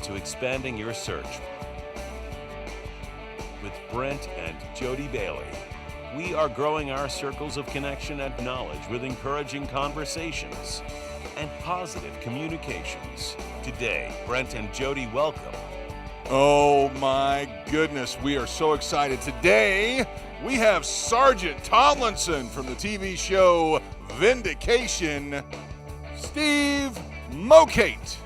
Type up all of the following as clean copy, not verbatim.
to Expanding Your Search with Brent and Jody Bailey. We are growing our circles of connection and knowledge with encouraging conversations and positive communications. Today, Brent and Jody welcome. Oh my goodness, we are so excited. Today, we have Sergeant Tomlinson from the TV show Vindication, Steve Mokate.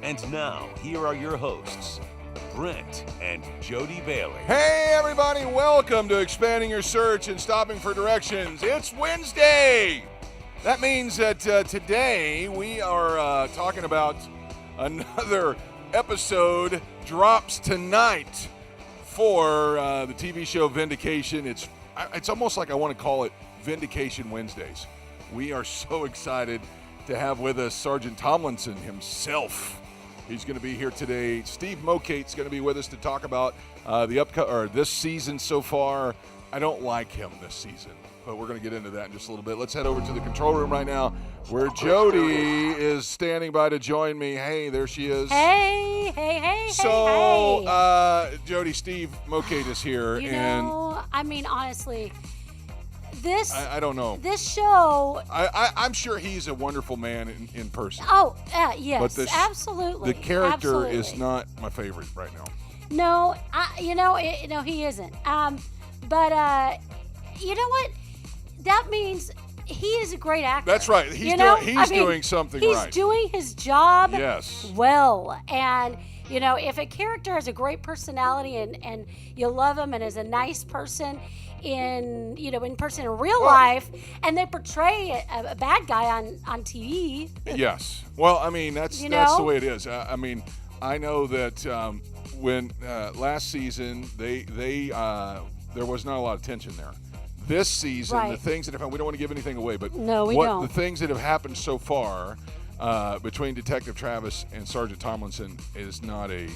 And now, here are your hosts, Brent and Jody Bailey. Hey everybody, welcome to Expanding Your Search and Stopping for Directions. It's Wednesday. That means that today we are talking about another episode drops tonight for the TV show Vindication. It's almost like I want to call it Vindication Wednesdays. We are so excited to have with us Sergeant Tomlinson himself. He's going to be here today. Steve Mokate's going to be with us to talk about this season so far. I don't like him this season, but we're going to get into that in just a little bit. Let's head over to the control room right now where Jody is standing by to join me. Hey, there she is. Hey. Jody, Steve Mokate is here. Honestly, I don't know. This show. I'm sure he's a wonderful man in person. Oh, yes, but absolutely. The character is not my favorite right now. No, he isn't. But you know what? That means he is a great actor. That's right. He's doing something right. He's doing his job well. And, if a character has a great personality and you love him and is a nice person in real life, and they portray a bad guy on TV. Yes. Well, that's the way it is. I know that when last season they there was not a lot of tension there. This season, the things that have happened, we don't want to give anything away, but the things that have happened so far between Detective Travis and Sergeant Tomlinson is not a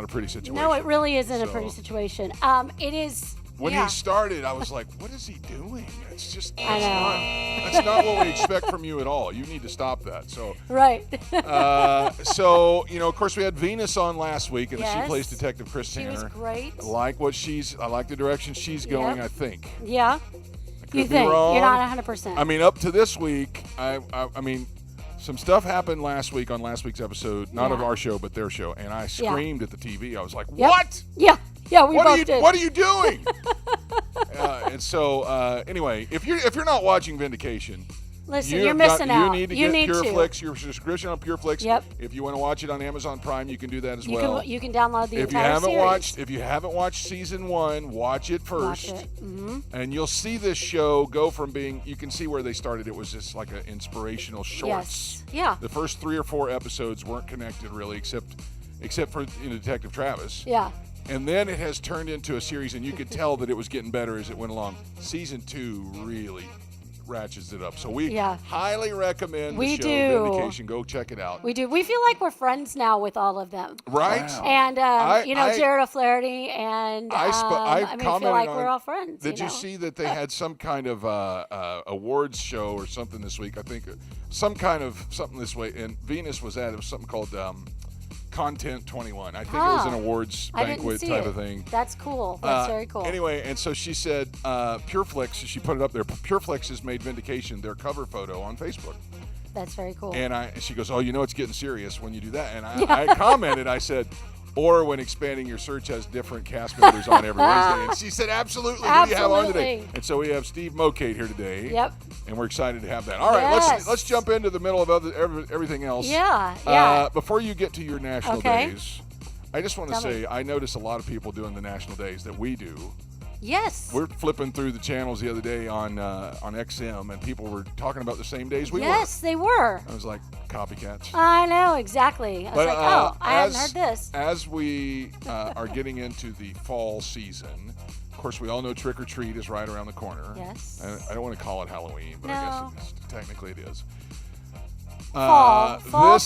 pretty situation. No, it really isn't a pretty situation. It is. When he started, I was like, what is he doing? It's just, that's not what we expect from you at all. You need to stop that. So, right. Of course, we had Venus on last week, and she plays Detective Chris Tanner. She was great. I like the direction she's going, I think. Yeah. You think? Wrong. You're not 100%. Up to this week, some stuff happened last week on last week's episode, not of our show, but their show, and I screamed at the TV. I was like, what? Yeah, we both did. What are you doing? Anyway, if you're not watching Vindication, listen, you're missing out. You need to get PureFlix, your subscription on PureFlix. Yep. If you want to watch it on Amazon Prime, you can do that as well. You can download the entire series. If you haven't watched season 1, watch it first. And you'll see this show go from being, you can see where they started. It was just like an inspirational shorts. Yes. Yeah. The first 3 or 4 episodes weren't connected really, except for Detective Travis. Yeah. And then it has turned into a series, and you could tell that it was getting better as it went along. Season 2 really ratchets it up. So we highly recommend the show Vindication. Go check it out. We do. We feel like we're friends now with all of them. Right? Wow. And, Jared O'Flaherty and I feel like we're all friends. Did you see that they had some kind of awards show or something this week? I think something this way. And Venus was at it. It was something called Content 21. I think it was an awards banquet type of thing. That's cool. That's very cool. Anyway, and so she said PureFlix, she put it up there. PureFlix has made Vindication their cover photo on Facebook. That's very cool. And she goes, it's getting serious when you do that. And I commented, I said, or when Expanding Your Search has different cast members on every Wednesday. And she said, absolutely. Who do you have on today? And so we have Steve Mokate here today. Yep. And we're excited to have that. All right, let's jump into the middle of everything else. Yeah. Before you get to your national days, I just want to say I notice a lot of people doing the national days that we do. Yes. We're flipping through the channels the other day on XM, and people were talking about the same days we were. Yes, they were. I was like, copycats. I know, exactly. I was I hadn't heard this. As we are getting into the fall season, of course, we all know Trick or Treat is right around the corner. Yes. I don't want to call it Halloween, but I guess technically it is. Fall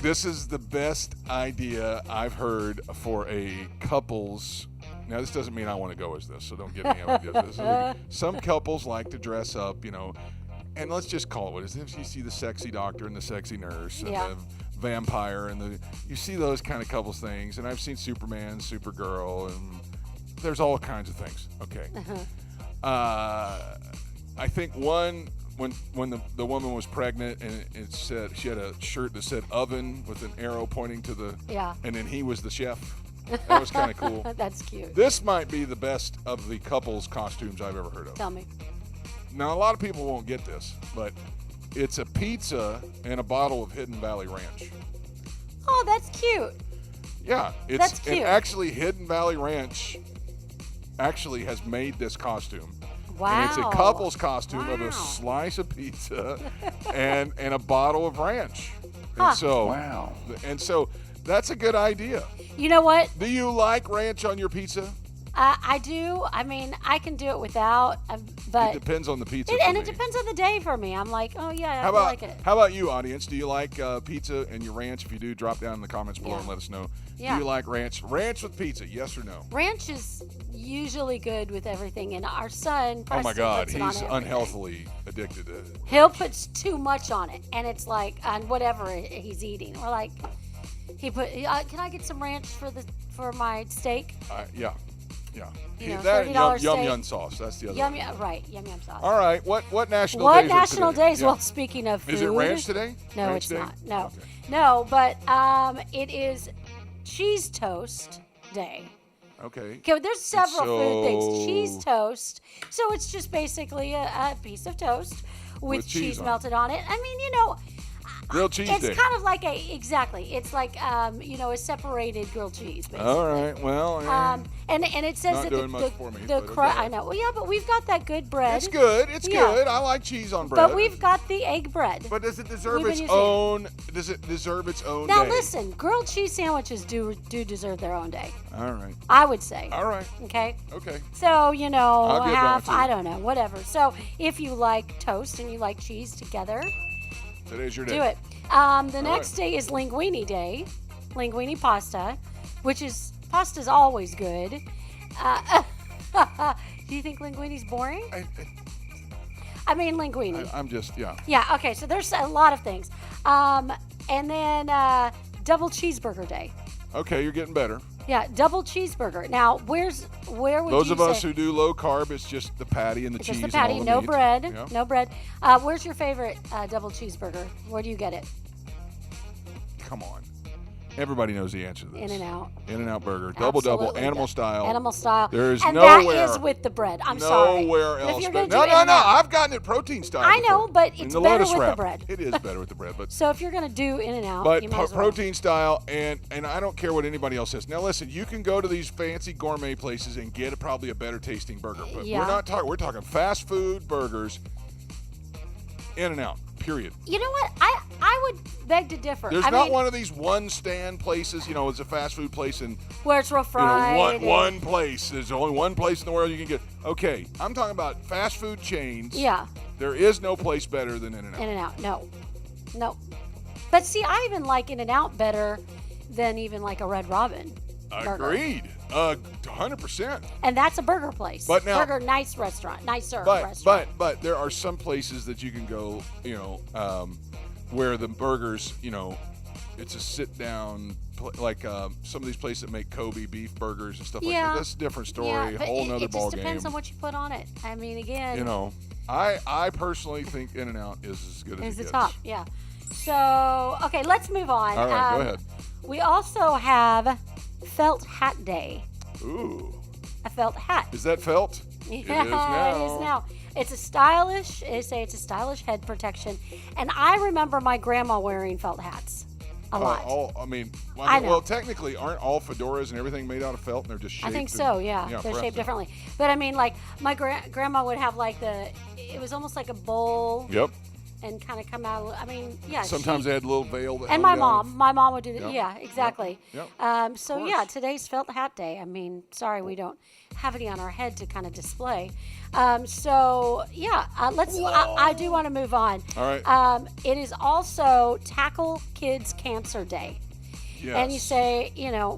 This is the best idea I've heard for a couples Now, this doesn't mean I want to go as this, so don't get me ideas. Some couples like to dress up, and let's just call it what it is. You see the sexy doctor and the sexy nurse and the vampire, and you see those kind of couples things. And I've seen Superman, Supergirl, and there's all kinds of things. Okay. I think when the woman was pregnant and it said she had a shirt that said oven with an arrow pointing to the and then he was the chef. That was kind of cool. That's cute. This might be the best of the couples costumes I've ever heard of. Tell me. Now, a lot of people won't get this, but it's a pizza and a bottle of Hidden Valley Ranch. Oh, that's cute. Yeah, that's cute. And actually, Hidden Valley Ranch actually has made this costume. Wow. And it's a couple's costume of a slice of pizza and a bottle of ranch. And so that's a good idea. You know what? Do you like ranch on your pizza? I do. I mean, I can do it without, but it depends on the pizza. It depends on the day for me. I'm like, oh yeah, I like it. How about you, audience? Do you like pizza and your ranch? If you do, drop down in the comments below and let us know. Yeah. Do you like ranch? Ranch with pizza? Yes or no? Ranch is usually good with everything, and our son, Preston, oh my God, puts it on he's everything. unhealthily addicted to it. He'll put too much on it, and it's like on whatever he's eating. Or like, can I get some ranch for my steak? Yeah. That and yum yum sauce. That's the other one. Yum yum sauce. All right. What national days What are national today? days? Well, speaking of food. Is it ranch today? No, ranch it's day? not. No. Okay. No, but it is cheese toast day. Okay. Okay, there's several food things. Cheese toast. So it's just basically a piece of toast with cheese melted on it. I mean, grilled cheese it's day. kind of like it's like a separated grilled cheese basically. All right. Well, and it says not that doing much for me, but okay. I know. Well, yeah, but we've got that good bread. It's good. It's good. I like cheese on bread. But we've got the egg bread. But does it deserve its own? Does it deserve its own Now day? listen, grilled cheese sandwiches do deserve their own day. All right. I would say. All right. Okay. Okay. So I'll give that one I too. don't know, whatever. So if you like toast and you like cheese together, today's your day. do it. The next day is linguine day, linguine pasta, which is pasta's always good. Do you think linguine's boring? I mean linguine. I'm just Yeah. Okay. So there's a lot of things, and then double cheeseburger day. Okay, you're getting better. Yeah, double cheeseburger. Now, where would those you of us say, who do low carb, it's just the patty and the cheese. just the patty, and all no the meat. bread, Yeah. no bread. Where's your favorite double cheeseburger? Where do you get it? Come on. Everybody knows the answer to this. In-N-Out. In-N-Out burger. Double, animal style. Animal style. There is and nowhere. that is with the bread. I'm sorry. Nowhere But else. if you're gonna No. do In-N-Out- I've gotten it protein style. I know, before. but In it's the better lotus with wrap. the bread. It is better with the bread, but So if you're going to do In-N-Out, but you might as well. protein style, and I don't care what anybody else says. Now listen, you can go to these fancy gourmet places and get probably a better tasting burger, but Yeah. we're not talking. We're talking fast food burgers. In-N-Out. Period. You know what? I would beg to differ. There's I not mean, one of these one stand places. It's a fast food place and where it's real fried. one place. There's only one place in the world you can get. Okay, I'm talking about fast food chains. Yeah. There is no place better than In-N-Out. In-N-Out. No. But see, I even like In-N-Out better than even like a Red Robin burger. Agreed. 100%. And that's a burger place. But now- nicer restaurant. But there are some places that you can go, where the burgers, it's a sit down, like some of these places that make Kobe beef burgers and stuff like that. That's a different story, Yeah, but whole nother it ball just depends game. on what you put on it. I mean, again, I personally think In-N-Out is as good as is it the gets. top. Yeah. So okay, let's move on. All right, go ahead. We also have Felt Hat Day. Ooh. A felt hat. Is that felt? Yeah, It is now. it is now. It's a stylish. They say it's a stylish head protection, and I remember my grandma wearing felt hats a lot. I know. Well, technically, aren't all fedoras and everything made out of felt, and they're just shaped? I think so. Yeah, they're shaped perhaps. differently. But I mean, like my grandma would have like it was almost like a bowl. Yep. And kind of come out. I mean, yeah. Sometimes they had a little veil. That and hung my down. mom would do that. Yep. Yeah, exactly. Yep. So yeah, today's Felt Hat Day. I mean, sorry we don't have any on our head to kind of display. So yeah, I do want to move on. All right. It is also Tackle Kids Cancer Day. Yes. And you say,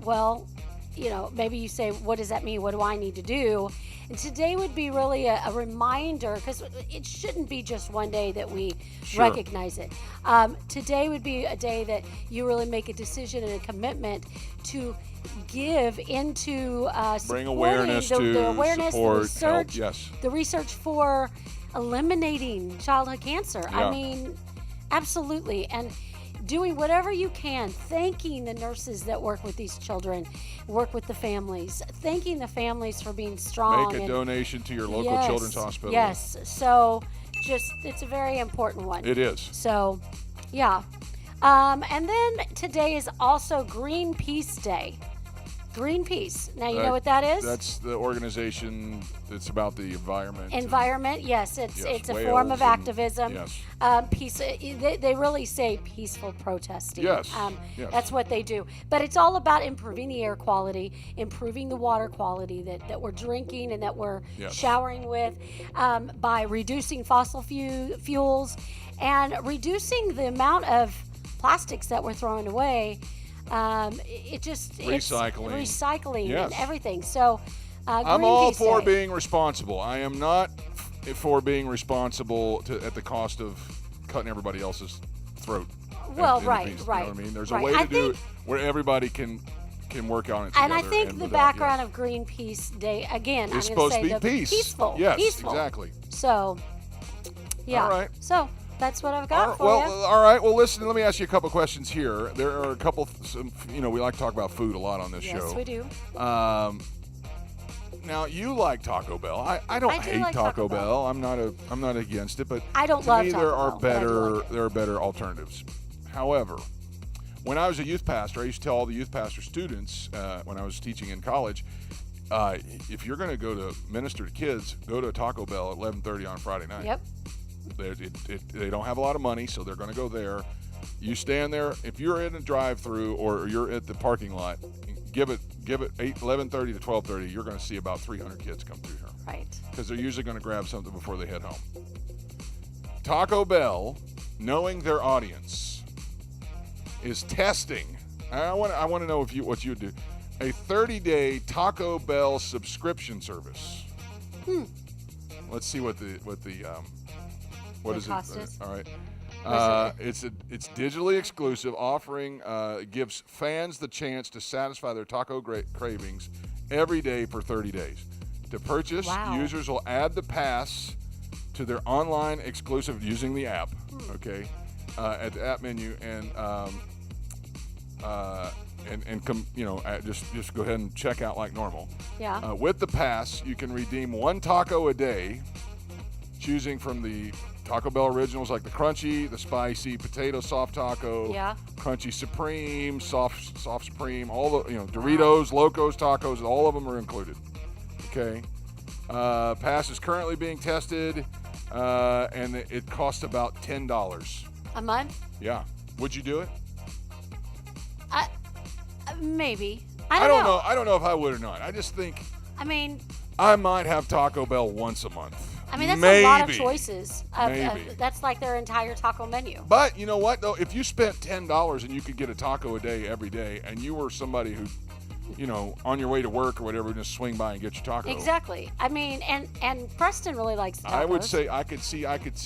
well, maybe you say, what does that mean? What do I need to do? And today would be really a reminder, because it shouldn't be just one day that we recognize it. Today would be a day that you really make a decision and a commitment to give into bring awareness the awareness, support, the research, help, yes. the research for eliminating childhood cancer. Yeah. I mean, absolutely. And doing whatever you can, thanking the nurses that work with these children, work with the families, thanking the families for being strong. Make a donation to your local children's hospital. Yes. So it's a very important one. It is. So, yeah. And then today is also Greenpeace Day. Greenpeace. Now, you know what that is? That's the organization that's about the environment. Environment, yes. It's a form of activism. Yes. Peace. They really say peaceful protesting. Yes. Yes. That's what they do. But it's all about improving the air quality, improving the water quality that we're drinking and that we're showering with, by reducing fossil fuels and reducing the amount of plastics that we're throwing away. Recycling and everything. So I'm all for Day. being responsible. I am not for being responsible at the cost of cutting everybody else's throat. Well, in right. You know what I mean? There's a right. way to do it where everybody can work on it together. And I think the background of Greenpeace Day, again, it's I'm going supposed to say to be peace. Peaceful. Yes, peaceful. exactly. So, yeah. All right. So that's what I've got for you. All right. Well, listen, let me ask you a couple questions here. There are a couple, we like to talk about food a lot on this show. Yes, we do. Now, you like Taco Bell. I don't hate like Taco Bell. I'm not against it, but I don't to love me Taco Bell, there are better alternatives. However, when I was a youth pastor, I used to tell all the youth pastor students when I was teaching in college, if you're going to go to minister to kids, go to Taco Bell at 11:30 on Friday night. Yep. They don't have a lot of money, so they're going to go there. You stand there. If you're in a drive-through or you're at the parking lot, give it 11:30 to 12:30. You're going to see about 300 kids come through here. Right. Because they're usually going to grab something before they head home. Taco Bell, knowing their audience, is testing. I want to know what you would do. A 30-day Taco Bell subscription service. Let's see what the cost is. All right. It's digitally exclusive, offering gives fans the chance to satisfy their taco cravings every day for 30 days. To purchase, users will add the pass to their online exclusive using the app. Okay, at the app menu just go ahead and check out like normal. Yeah. With the pass, you can redeem one taco a day, choosing from the Taco Bell originals like the crunchy, the spicy, potato soft taco, crunchy supreme, soft supreme, all the Doritos, Locos tacos, all of them are included. Okay. Pass is currently being tested, and it costs about $10 a month. Yeah. Would you do it? Maybe. I don't know. I don't know if I would or not. I just think. I mean, I might have Taco Bell once a month. I mean, that's Maybe. a lot of choices. Maybe. That's like their entire taco menu. But you know what, though? If you spent $10 and you could get a taco a day every day, and you were somebody who, on your way to work or whatever, just swing by and get your taco. Exactly. I mean, and Preston really likes tacos. I would say I could see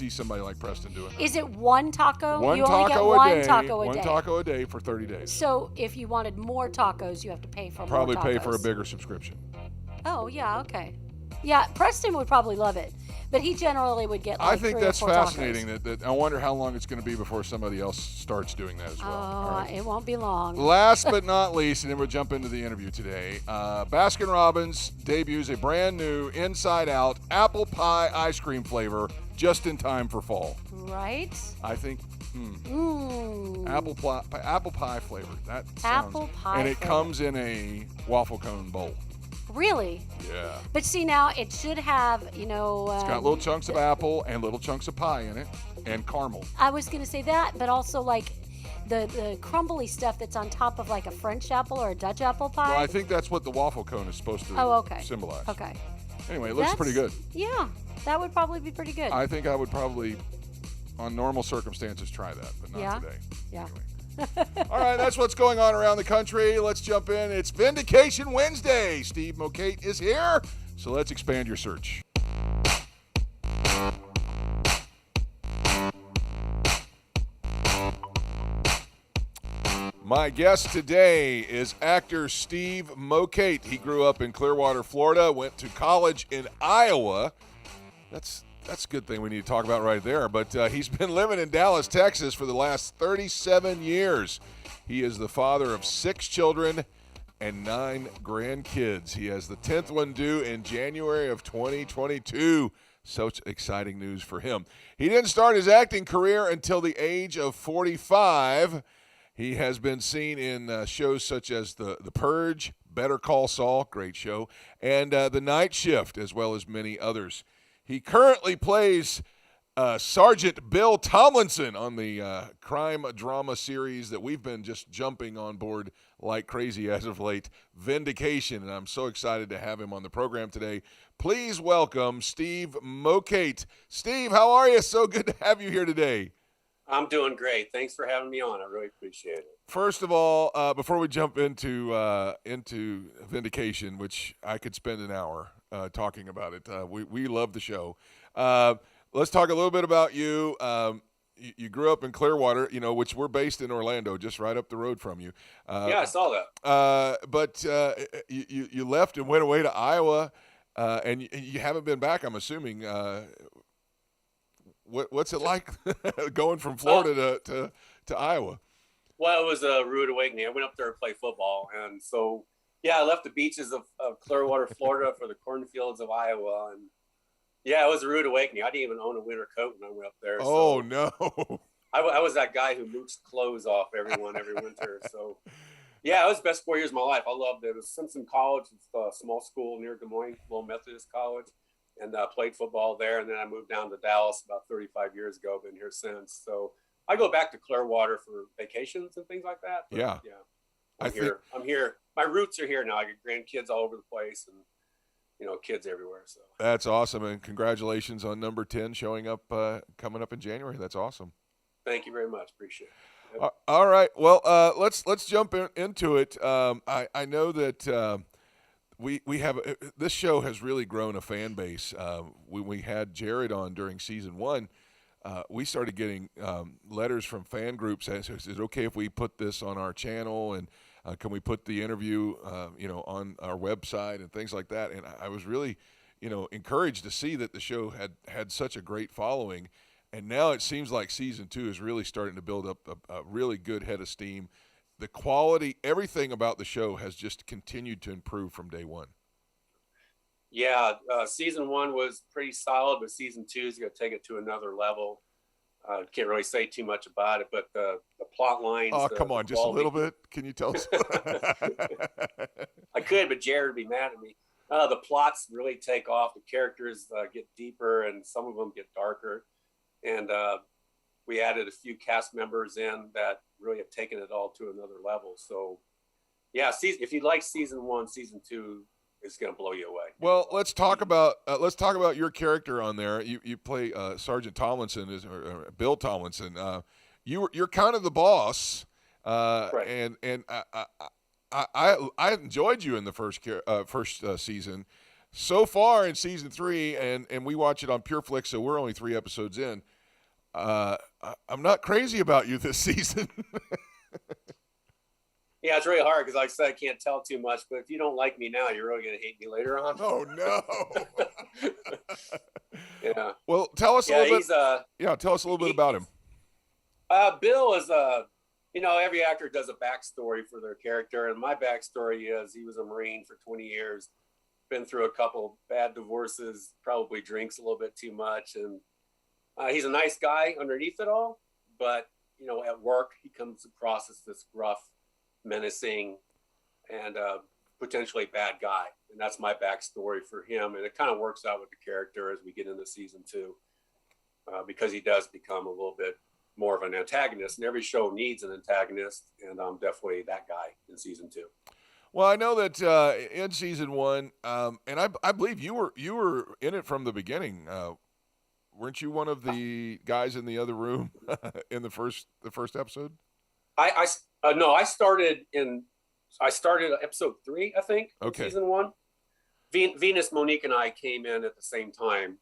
somebody like Preston doing that. Is it one taco? One you taco only get a one day. Taco a one day. taco a day for 30 days. So if you wanted more tacos, you have to pay for Probably more tacos. pay for a bigger subscription. Oh, yeah, okay. Yeah, Preston would probably love it, but he generally would get like I think 3 that's or 4 fascinating. tacos. That I wonder how long it's going to be before somebody else starts doing that as well. Oh, All right. it won't be long. Last but not least, and then we'll jump into the interview today. Baskin-Robbins debuts a brand new Inside Out apple pie ice cream flavor just in time for fall. Right? I think. Apple pie flavor. That sounds. Apple pie And it flavor. comes in a waffle cone bowl. Really? Yeah. But see, now it should have, It's got little chunks of apple and little chunks of pie in it, and caramel. I was going to say that, but also like the crumbly stuff that's on top of like a French apple or a Dutch apple pie. Well, I think that's what the waffle cone is supposed to symbolize. Okay. Anyway, it looks pretty good. Yeah, that would probably be pretty good. I think I would probably, on normal circumstances, try that, but not Yeah? today. Yeah. Anyway. All right, that's what's going on around the country. Let's jump in. It's Vindication Wednesday. Steve Mokate is here, so let's expand your search. My guest today is actor Steve Mokate. He grew up in Clearwater, Florida, went to college in Iowa. That's a good thing we need to talk about right there. But he's been living in Dallas, Texas for the last 37 years. He is the father of 6 children and 9 grandkids. He has the 10th one due in January of 2022. Such exciting news for him. He didn't start his acting career until the age of 45. He has been seen in shows such as The Purge, Better Call Saul, great show, and The Night Shift, as well as many others. He currently plays Sergeant Bill Tomlinson on the crime drama series that we've been just jumping on board like crazy as of late, Vindication, and I'm so excited to have him on the program today. Please welcome Steve Mokate. Steve, how are you? So good to have you here today. I'm doing great. Thanks for having me on. I really appreciate it. First of all, before we jump into Vindication, which I could spend an hour talking about it, we love the show. Let's talk a little bit about you. You grew up in Clearwater, which we're based in Orlando, just right up the road from you. Yeah, I saw that. But you left and went away to Iowa, and you haven't been back, I'm assuming. What's it like going from Florida to Iowa? Well, it was a rude awakening. I went up there to play football. And so, I left the beaches of Clearwater, Florida for the cornfields of Iowa. And, it was a rude awakening. I didn't even own a winter coat when I went up there. Oh, so no. I was that guy who mooched clothes off everyone every winter. So, it was the best 4 years of my life. I loved it. It was Simpson College. It's a small school near Des Moines, little Methodist college. And played football there, and then I moved down to Dallas about 35 years ago. Been here since. So I go back to Clearwater for vacations and things like that. But, yeah. I'm here. My roots are here now. I get grandkids all over the place, and kids everywhere. So that's awesome, and congratulations on number 10 showing up, coming up in January. That's awesome. Thank you very much. Appreciate it. Yep. All right. Well, let's jump into it. I know that. We have this show has really grown a fan base. When we had Jared on during season 1, we started getting letters from fan groups that said, "Is it okay if we put this on our channel, and can we put the interview, on our website and things like that?" And I was really, encouraged to see that the show had such a great following, and now it seems like season 2 is really starting to build up a really good head of steam. The quality, everything about the show has just continued to improve from day one. Yeah, season 1 was pretty solid, but season 2 is going to take it to another level. Can't really say too much about it, but the plot lines. Oh, come on, just a little bit. Can you tell us? I could, but Jared would be mad at me. The plots really take off. The characters get deeper, and some of them get darker. And we added a few cast members in that really have taken it all to another level. So, if you like season 1, season 2 is going to blow you away. Well, let's talk about your character on there. You play Sergeant Tomlinson, or Bill Tomlinson. You're kind of the boss, right. And I enjoyed you in the first season. So far in season 3, and we watch it on PureFlix, so we're only 3 episodes in. I'm not crazy about you this season. Yeah, it's really hard because, like I said, I can't tell too much. But if you don't like me now, you're really going to hate me later on. Oh, no. Yeah. Well, tell us a little bit. Tell us a little bit about him. Bill is every actor does a backstory for their character, and my backstory is he was a Marine for 20 years, been through a couple bad divorces, probably drinks a little bit too much, and he's a nice guy underneath it all, but at work he comes across as this gruff, menacing, and potentially bad guy, and that's my backstory for him. And it kind of works out with the character as we get into season 2, because he does become a little bit more of an antagonist, and every show needs an antagonist, and I'm definitely that guy in season 2. Well, I know that in season 1, and I believe you were in it from the beginning. Weren't you one of the guys in the other room in the first episode? No, I started episode 3, I think, season 1. Venus, Monique, and I came in at the same time.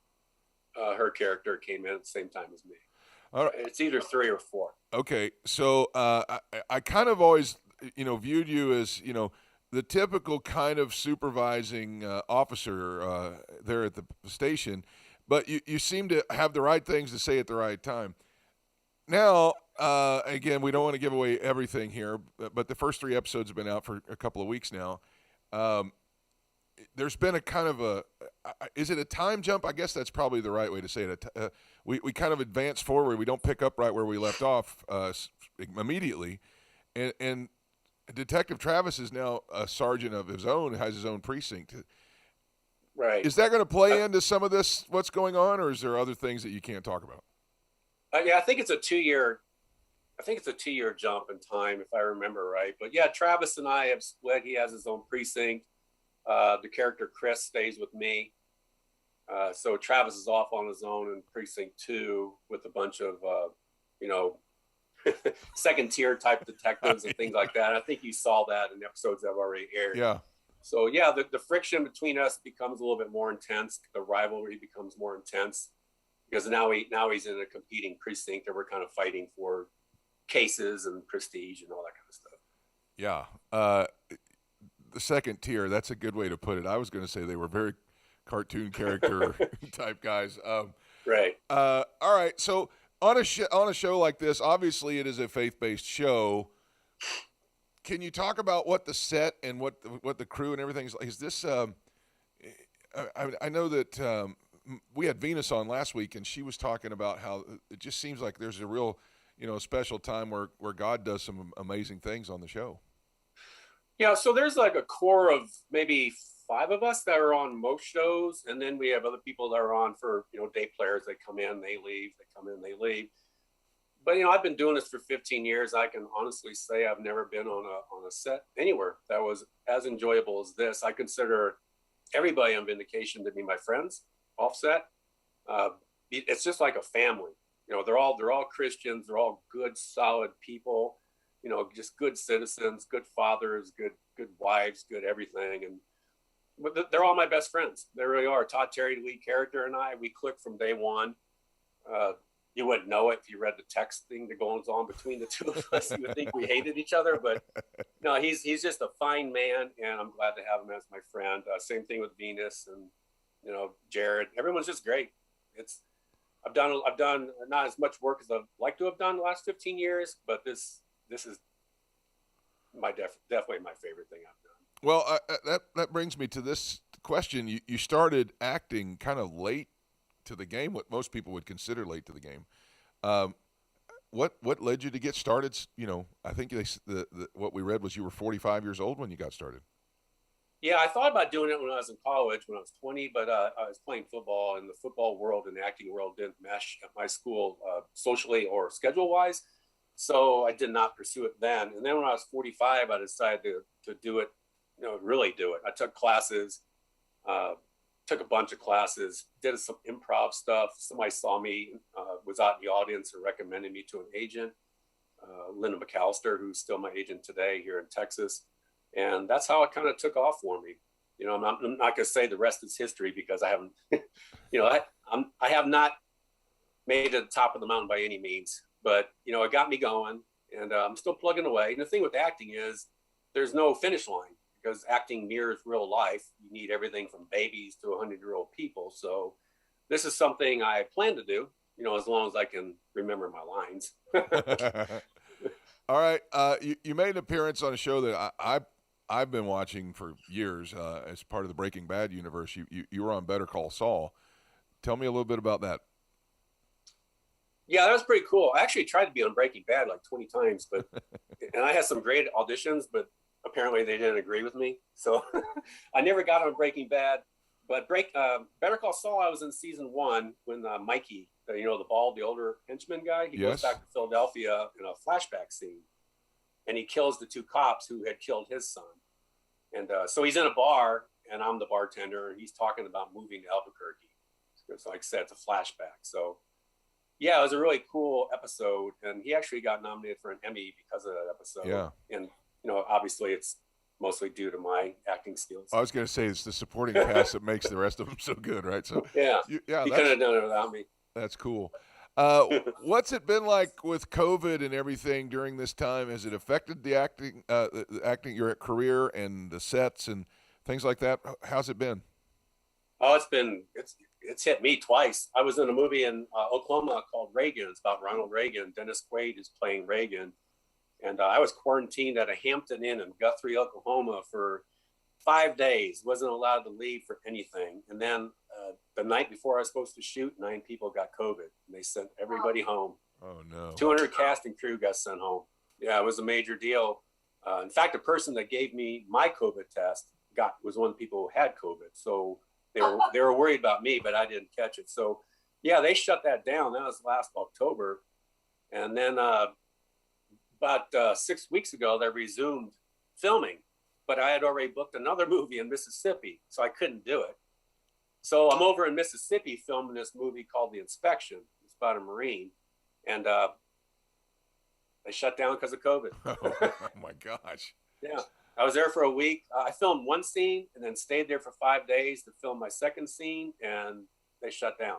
Her character came in at the same time as me. All right. It's either 3 or 4. Okay, so I kind of always, viewed you as, the typical kind of supervising officer there at the station, but you seem to have the right things to say at the right time. Now, again, we don't want to give away everything here, but the first 3 episodes have been out for a couple of weeks now. There's been a kind of is it a time jump? I guess that's probably the right way to say it. We kind of advance forward. We don't pick up right where we left off immediately. And Detective Travis is now a sergeant of his own, has his own precinct. Right. Is that going to play into some of this, what's going on, or is there other things that you can't talk about? Yeah, I think it's a 2-year jump in time, if I remember right. But yeah, Travis and I have split. He has his own precinct. The character Chris stays with me. So Travis is off on his own in precinct 2 with a bunch of, second tier type detectives and things like that. I think you saw that in episodes that have already aired. Yeah. So yeah, the friction between us becomes a little bit more intense. The rivalry becomes more intense because now he's in a competing precinct and we're kind of fighting for cases and prestige and all that kind of stuff. Yeah. The second tier, that's a good way to put it. I was going to say they were very cartoon character type guys. Right. All right. So on a show like this, obviously it is a faith-based show. Can you talk about what the set and what the crew and everything is like? Is this? I know that we had Venus on last week, and she was talking about how it just seems like there's a real, special time where God does some amazing things on the show. Yeah, so there's like a core of maybe 5 of us that are on most shows, and then we have other people that are on for day players. They come in, they leave, they come in, they leave. But I've been doing this for 15 years. I can honestly say I've never been on a set anywhere that was as enjoyable as this. I consider everybody on Vindication to be my friends off set. It's just like a family. They're all Christians. They're all good, solid people. Just good citizens, good fathers, good wives, good everything. And they're all my best friends. They really are. Todd Terry, the lead character, and I, we clicked from day one. You wouldn't know it if you read the text thing that goes on between the two of us. You would think we hated each other, but no, he's just a fine man, and I'm glad to have him as my friend. Same thing with Venus and Jared. Everyone's just great. I've done not as much work as I'd like to have done the last 15 years, but this is definitely my favorite thing I've done. Well, that brings me to this question. You started acting kind of late to the game, what most people would consider late to the game. What led you to get started? I think what we read was you were 45 years old when you got started. Yeah, I thought about doing it when I was in college, when I was 20, but I was playing football, and the football world and the acting world didn't mesh at my school socially or schedule-wise. So I did not pursue it then. And then when I was 45, I decided to do it, really do it. I took classes, took a bunch of classes, did some improv stuff. Somebody saw me, was out in the audience and recommended me to an agent, Linda McAllister, who's still my agent today here in Texas. And that's how it kind of took off for me. I'm not going to say the rest is history because I haven't, I have not made it to the top of the mountain by any means. But, it got me going, and I'm still plugging away. And the thing with acting is there's no finish line because acting mirrors real life. You need everything from babies to 100-year-old people. So this is something I plan to do, as long as I can remember my lines. All right. You made an appearance on a show that I've been watching for years as part of the Breaking Bad universe. You were on Better Call Saul. Tell me a little bit about that. Yeah, that was pretty cool. I actually tried to be on Breaking Bad like 20 times, and I had some great auditions, but apparently they didn't agree with me. So I never got on Breaking Bad. But Better Call Saul, I was in season 1 when Mikey, the older henchman guy, he goes back to Philadelphia in a flashback scene, and he kills the 2 cops who had killed his son. And so he's in a bar, and I'm the bartender, and he's talking about moving to Albuquerque. So like I said, it's a flashback. So Yeah, it was a really cool episode, and he actually got nominated for an Emmy because of that episode. Yeah. And, obviously it's mostly due to my acting skills. I was going to say it's the supporting cast that makes the rest of them so good, right? So yeah, he couldn't have done it without me. That's cool. What's it been like with COVID and everything during this time? Has it affected the acting, your career and the sets and things like that? How's it been? Oh, it's hit me twice. I was in a movie in Oklahoma called Reagan. It's about Ronald Reagan. Dennis Quaid is playing Reagan. And I was quarantined at a Hampton Inn in Guthrie, Oklahoma for 5 days. Wasn't allowed to leave for anything. And then the night before I was supposed to shoot, 9 people got COVID. And they sent everybody home. Oh, no. 200 cast and crew got sent home. Yeah, it was a major deal. In fact, the person that gave me my COVID test was one of the people who had COVID. So they were worried about me, but I didn't catch it. So, yeah, they shut that down. That was last October. And then about 6 weeks ago, they resumed filming. But I had already booked another movie in Mississippi, so I couldn't do it. So I'm over in Mississippi filming this movie called The Inspection. It's about a Marine. And they shut down because of COVID. Oh, my gosh. Yeah. I was there for a week. I filmed one scene and then stayed there for 5 days to film my second scene, and they shut down.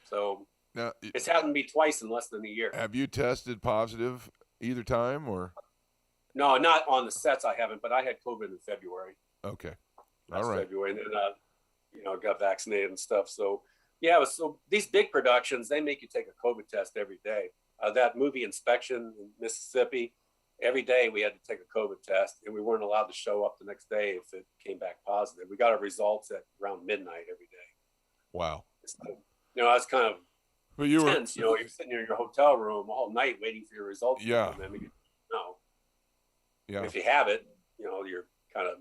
So now, it's happened to me twice in less than a year. Have you tested positive either time, or? No, not on the sets. I haven't, but I had COVID in February. Okay. All right. February, and then got vaccinated and stuff. So yeah, so these big productions, they make you take a COVID test every day. That movie Inspection in Mississippi, every day we had to take a COVID test, and we weren't allowed to show up the next day if it came back positive. We got our results at around midnight every day. Wow. So, that's kind of tense. You're sitting in your hotel room all night waiting for your results. Yeah. Yeah. If you have it, you're kind of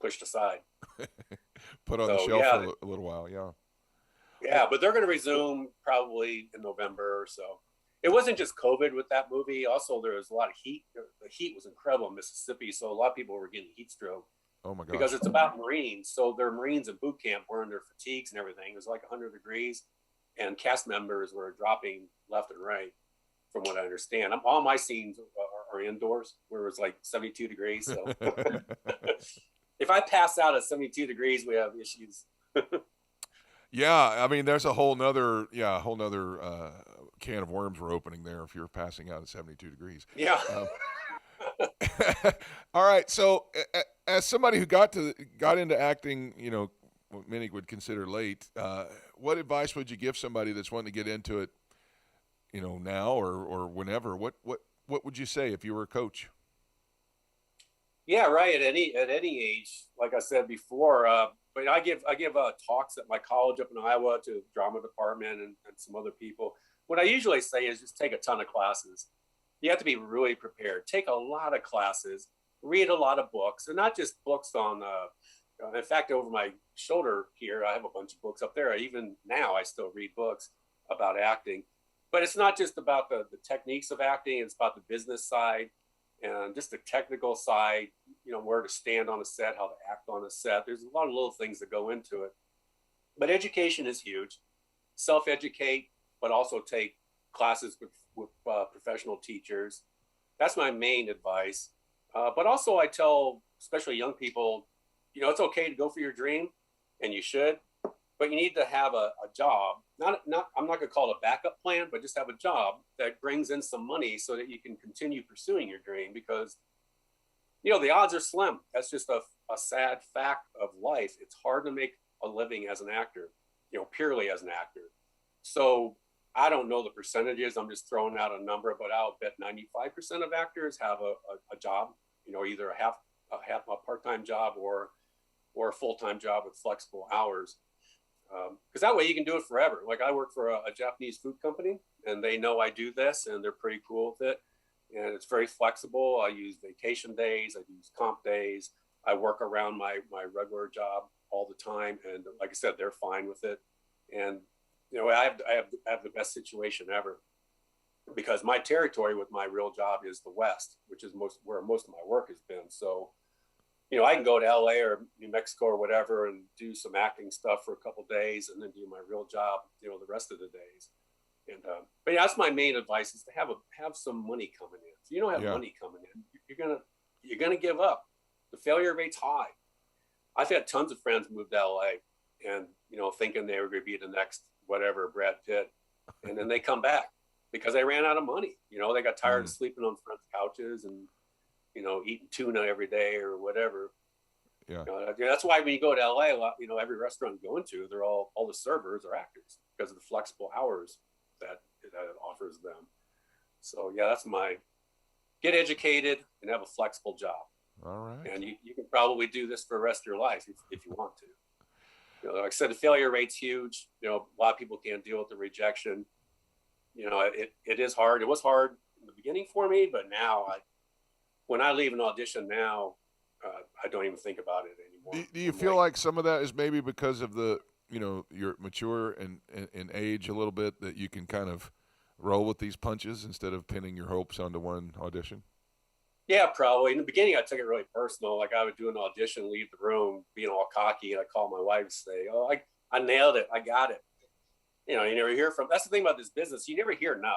pushed aside. Put on the shelf for a little while. Yeah. Yeah, but they're going to resume probably in November or so. It wasn't just COVID with that movie. Also, there was a lot of heat. The heat was incredible in Mississippi, so a lot of people were getting heat stroke. Oh my gosh. Because it's about Marines, so they're Marines in boot camp wearing their fatigues and everything. It was like 100 degrees, and cast members were dropping left and right, from what I understand. All my scenes are indoors, where it was like 72 degrees. So if I pass out at 72 degrees, we have issues. Yeah, I mean, there's a whole nother can of worms we're opening there if you're passing out at 72 degrees. Yeah. All right. So, as somebody who got into acting, what many would consider late, what advice would you give somebody that's wanting to get into it, now or whenever? What would you say if you were a coach? Yeah, right. At any age, like I said before. But I give talks at my college up in Iowa to the drama department and some other people. What I usually say is just take a ton of classes. You have to be really prepared. Take a lot of classes, read a lot of books, and not just books on, in fact, over my shoulder here, I have a bunch of books up there. Even now, I still read books about acting. But it's not just about the techniques of acting. It's about the business side and just the technical side, where to stand on a set, how to act on a set. There's a lot of little things that go into it. But education is huge. Self-educate, but also take classes with professional teachers. That's my main advice. But also I tell, especially young people, it's okay to go for your dream, and you should, but you need to have a job. I'm not going to call it a backup plan, but just have a job that brings in some money so that you can continue pursuing your dream, because the odds are slim. That's just a sad fact of life. It's hard to make a living as an actor, purely as an actor. So I don't know the percentages. I'm just throwing out a number, but I'll bet 95% of actors have a job, either a part-time job or a full-time job with flexible hours. Because that way you can do it forever. Like I work for a Japanese food company, and they know I do this, and they're pretty cool with it. And it's very flexible. I use vacation days. I use comp days. I work around my regular job all the time. And like I said, they're fine with it. And, I have the best situation ever, because my territory with my real job is the West, which is where most of my work has been. So, I can go to LA or New Mexico or whatever and do some acting stuff for a couple of days, and then do my real job, the rest of the days. But yeah, that's my main advice, is to have some money coming in. If you don't have money coming in, you're gonna give up. The failure rate's high. I've had tons of friends move to LA and, thinking they were going to be the next whatever Brad Pitt, and then they come back because they ran out of money. They got tired of sleeping on friends' couches and eating tuna every day or whatever. Yeah. That's why when you go to LA, a lot, every restaurant you go into, they're all the servers are actors because of the flexible hours that it offers them. So yeah, that's my get educated and have a flexible job. All right. And you can probably do this for the rest of your life if you want to. Like I said, the failure rate's huge. A lot of people can't deal with the rejection. It is hard. It was hard in the beginning for me, but now when I leave an audition now, I don't even think about it anymore. Do you feel like some of that is maybe because of you're mature and in age a little bit, that you can kind of roll with these punches instead of pinning your hopes onto one audition? Yeah, probably. In the beginning, I took it really personal. Like I would do an audition, leave the room, being all cocky, and I call my wife and say, "Oh, I nailed it. I got it." You never hear from. That's the thing about this business. You never hear no.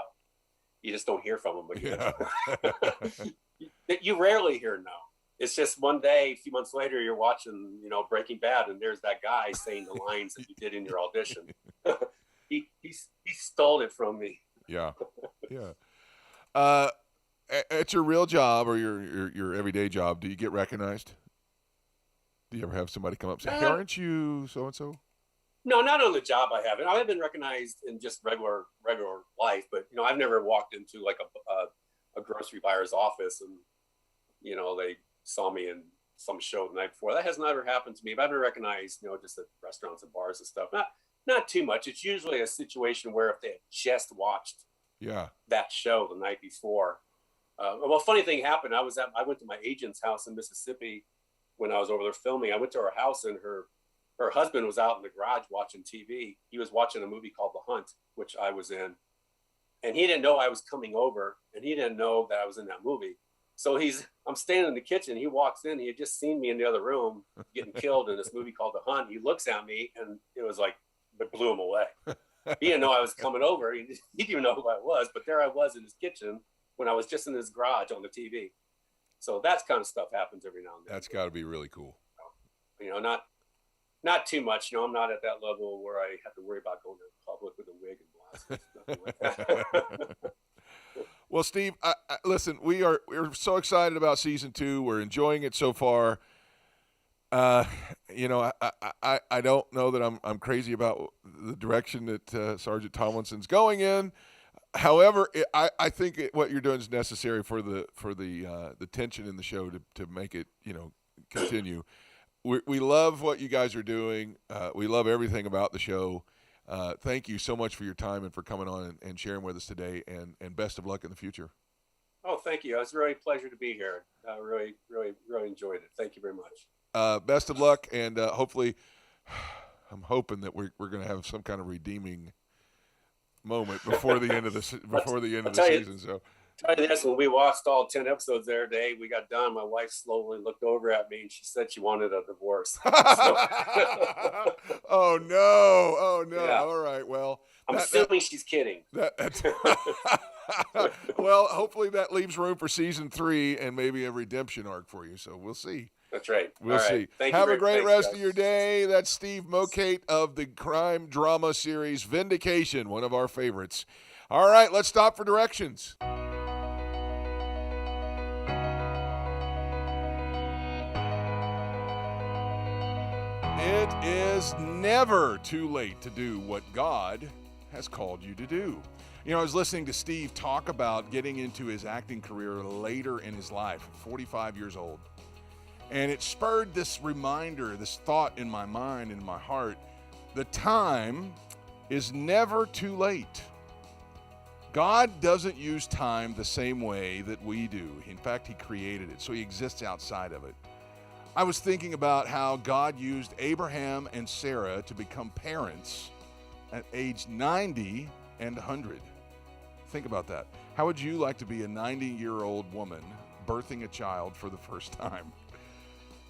You just don't hear from them. You rarely hear no. It's just one day, a few months later, you're watching, Breaking Bad, and there's that guy saying the lines that you did in your audition. he stole it from me. Yeah. At your real job or your everyday job, do you get recognized? Do you ever have somebody come up and say, "Hey, aren't you so and so?" No, not on the job. I haven't. I've been recognized in just regular life, but I've never walked into like a grocery buyer's office and they saw me in some show the night before. That has never happened to me. But I've been recognized, just at restaurants and bars and stuff. Not too much. It's usually a situation where if they had just watched that show the night before. Well, funny thing happened. I went to my agent's house in Mississippi when I was over there filming. I went to her house and her husband was out in the garage watching TV. He was watching a movie called The Hunt, which I was in. And he didn't know I was coming over, and he didn't know that I was in that movie. So I'm standing in the kitchen. He walks in. He had just seen me in the other room getting killed in this movie called The Hunt. He looks at me, and it was like, it blew him away. He didn't know I was coming over. He didn't even know who I was, but there I was in his kitchen when I was just in his garage on the TV. So that kind of stuff happens every now and then. That's got to be really cool. Not too much. I'm not at that level where I have to worry about going to the public with a wig and glasses. Nothing like that. Well, Steve, listen, we're so excited about season 2. We're enjoying it so far. I don't know that I'm crazy about the direction that Sergeant Tomlinson's going in. However, I think what you're doing is necessary for the tension in the show to make it continue. We love what you guys are doing. We love everything about the show. Thank you so much for your time and for coming on and sharing with us today. And best of luck in the future. Oh, thank you. It was really a pleasure to be here. I really, really, really enjoyed it. Thank you very much. Best of luck, and hopefully, I'm hoping that we're going to have some kind of redeeming moment before the end of the season. So, tell you this: when we watched all 10 episodes there today, we got done. My wife slowly looked over at me and she said she wanted a divorce. Oh no! Yeah. All right. Well, I'm assuming she's kidding. Well, hopefully that leaves room for season 3 and maybe a redemption arc for you. So we'll see. That's right. We'll see. Have a great rest of your day. That's Steve Mokate of the crime drama series Vindication, one of our favorites. All right, let's stop for directions. It is never too late to do what God has called you to do. I was listening to Steve talk about getting into his acting career later in his life, 45 years old. And it spurred this reminder, this thought in my mind and my heart. The time is never too late. God doesn't use time the same way that we do. In fact, he created it, so he exists outside of it. I was thinking about how God used Abraham and Sarah to become parents at age 90 and 100. Think about that. How would you like to be a 90-year-old woman birthing a child for the first time?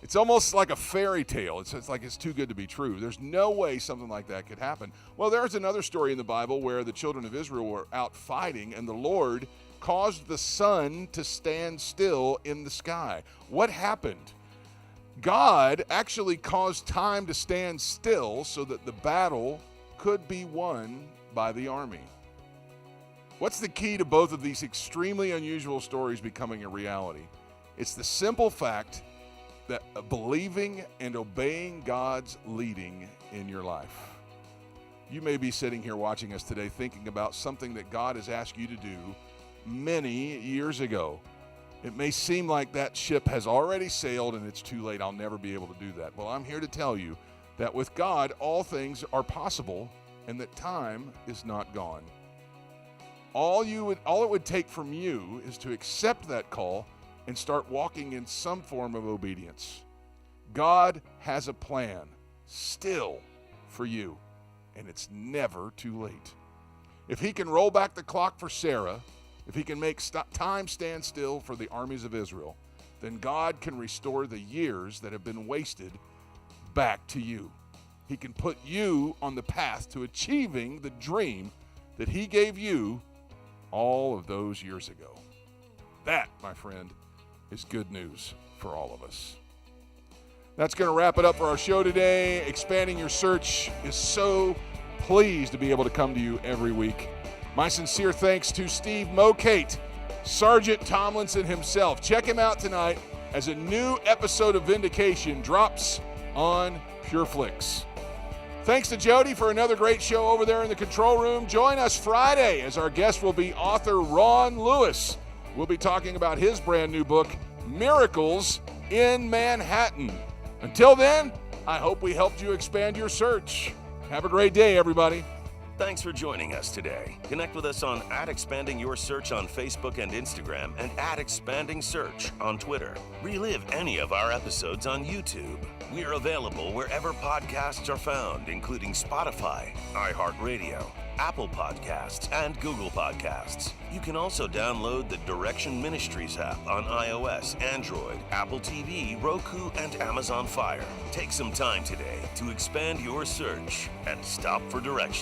It's almost like a fairy tale. It's like it's too good to be true. There's no way something like that could happen. Well, there's another story in the Bible where the children of Israel were out fighting, and the Lord caused the sun to stand still in the sky. What happened? God actually caused time to stand still so that the battle could be won by the army. What's the key to both of these extremely unusual stories becoming a reality? It's the simple fact that believing and obeying God's leading in your life. You may be sitting here watching us today thinking about something that God has asked you to do many years ago. It may seem like that ship has already sailed and it's too late. I'll never be able to do that. Well, I'm here to tell you that with God, all things are possible and that time is not gone. All it would take from you is to accept that call and start walking in some form of obedience. God has a plan still for you, and it's never too late. If he can roll back the clock for Sarah, if he can make time stand still for the armies of Israel, then God can restore the years that have been wasted back to you. He can put you on the path to achieving the dream that he gave you all of those years ago. That, my friend, is good news for all of us. That's going to wrap it up for our show today. Expanding Your Search is so pleased to be able to come to you every week. My sincere thanks to Steve Mokate, Sergeant Tomlinson himself. Check him out tonight as a new episode of Vindication drops on PureFlix. Thanks to Jody for another great show over there in the control room. Join us Friday as our guest will be author Ron Lewis. We'll be talking about his brand new book, Miracles in Manhattan. Until then, I hope we helped you expand your search. Have a great day, everybody. Thanks for joining us today. Connect with us on @Expanding Your Search on Facebook and Instagram and @Expanding Search on Twitter. Relive any of our episodes on YouTube. We are available wherever podcasts are found, including Spotify, iHeartRadio, Apple Podcasts, and Google Podcasts. You can also download the Direction Ministries app on iOS, Android, Apple TV, Roku, and Amazon Fire. Take some time today to expand your search and stop for direction.